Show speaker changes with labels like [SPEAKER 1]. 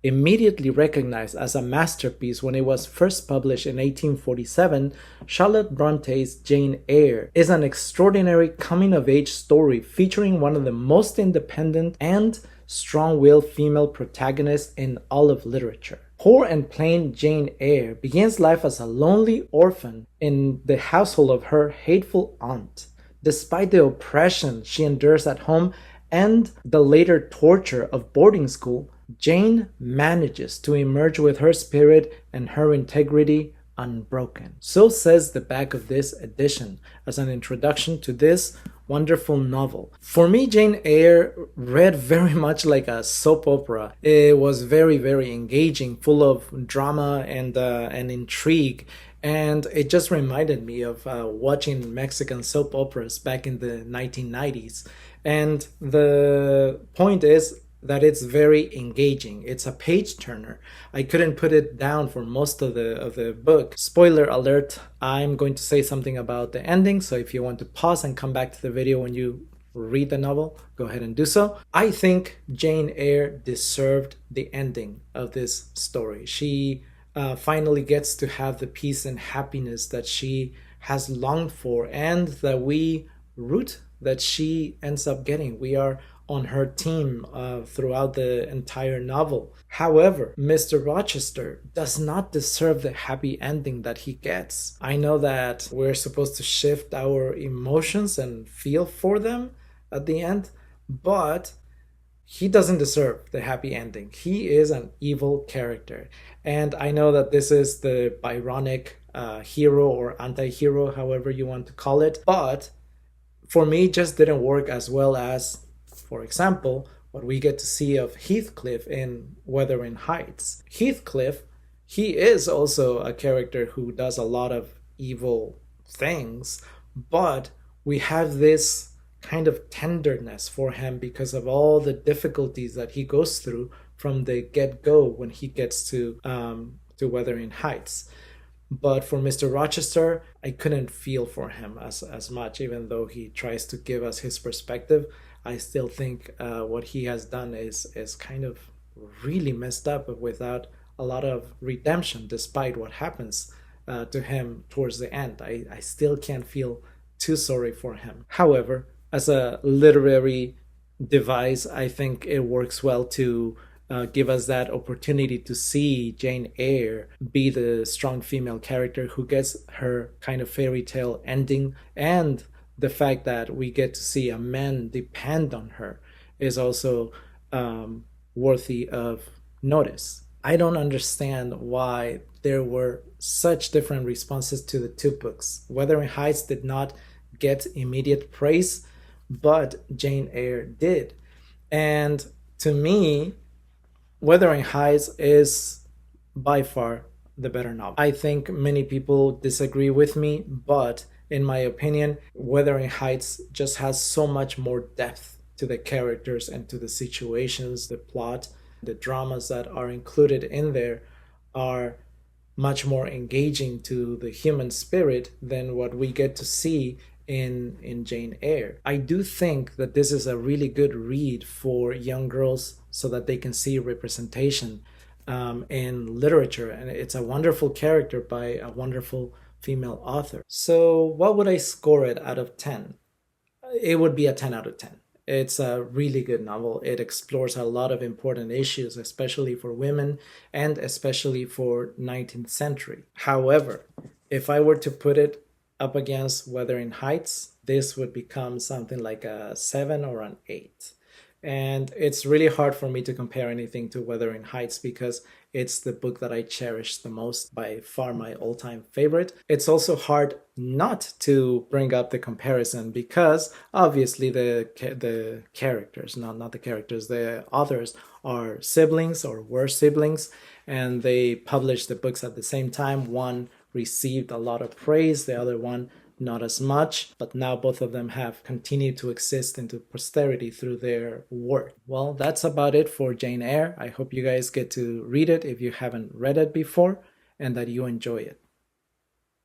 [SPEAKER 1] Immediately recognized as a masterpiece when it was first published in 1847, Charlotte Bronte's Jane Eyre is an extraordinary coming-of-age story featuring one of the most independent and strong-willed female protagonists in all of literature. Poor and plain Jane Eyre begins life as a lonely orphan in the household of her hateful aunt. Despite the oppression she endures at home and the later torture of boarding school, Jane manages to emerge with her spirit and her integrity unbroken. So says the back of this edition as an introduction to this wonderful novel. For me, Jane Eyre read very much like a soap opera. It was very, very engaging, full of drama and intrigue. And it just reminded me of watching Mexican soap operas back in the 1990s. And the point is that it's very engaging. It's a page turner. I couldn't put it down for most of the book. Spoiler alert, I'm going to say something about the ending, so if you want to pause and come back to the video when you read the novel, go ahead and do so. I think Jane Eyre deserved the ending of this story. She finally gets to have the peace and happiness that she has longed for and that we root that she ends up getting. We are on her team throughout the entire novel. However, Mr. Rochester does not deserve the happy ending that he gets. I know that we're supposed to shift our emotions and feel for them at the end, but he doesn't deserve the happy ending. He is an evil character. And I know that this is the Byronic hero or anti-hero, however you want to call it, but for me, it just didn't work as well as, for example, what we get to see of Heathcliff in Wuthering Heights. Heathcliff, he is also a character who does a lot of evil things, but we have this kind of tenderness for him because of all the difficulties that he goes through from the get-go when he gets to Wuthering Heights. But for Mr. Rochester, I couldn't feel for him as much, even though he tries to give us his perspective. I still think what he has done is kind of really messed up without a lot of redemption, despite what happens to him towards the end. I still can't feel too sorry for him. However, as a literary device, I think it works well to give us that opportunity to see Jane Eyre be the strong female character who gets her kind of fairy tale ending, and the fact that we get to see a man depend on her is also worthy of notice. I don't understand why there were such different responses to the two books. Wuthering Heights did not get immediate praise, but Jane Eyre did. And to me, Wuthering Heights is by far the better novel. I think many people disagree with me, but in my opinion, Wuthering Heights just has so much more depth to the characters and to the situations, the plot, the dramas that are included in there are much more engaging to the human spirit than what we get to see in Jane Eyre. I do think that this is a really good read for young girls so that they can see representation in literature, and it's a wonderful character by a wonderful female author. So what would I score it out of 10? It would be a 10 out of 10. It's a really good novel. It explores a lot of important issues, especially for women and especially for 19th century. However, if I were to put it up against Wuthering Heights, this would become something like a 7 or an 8. And it's really hard for me to compare anything to Wuthering Heights because it's the book that I cherish the most, by far my all-time favorite. It's also hard not to bring up the comparison because obviously the characters, not the characters, the authors are siblings or were siblings, and they published the books at the same time. One received a lot of praise, the other one not as much, but now both of them have continued to exist into posterity through their work. Well, that's about it for Jane Eyre. I hope you guys get to read it if you haven't read it before and that you enjoy it.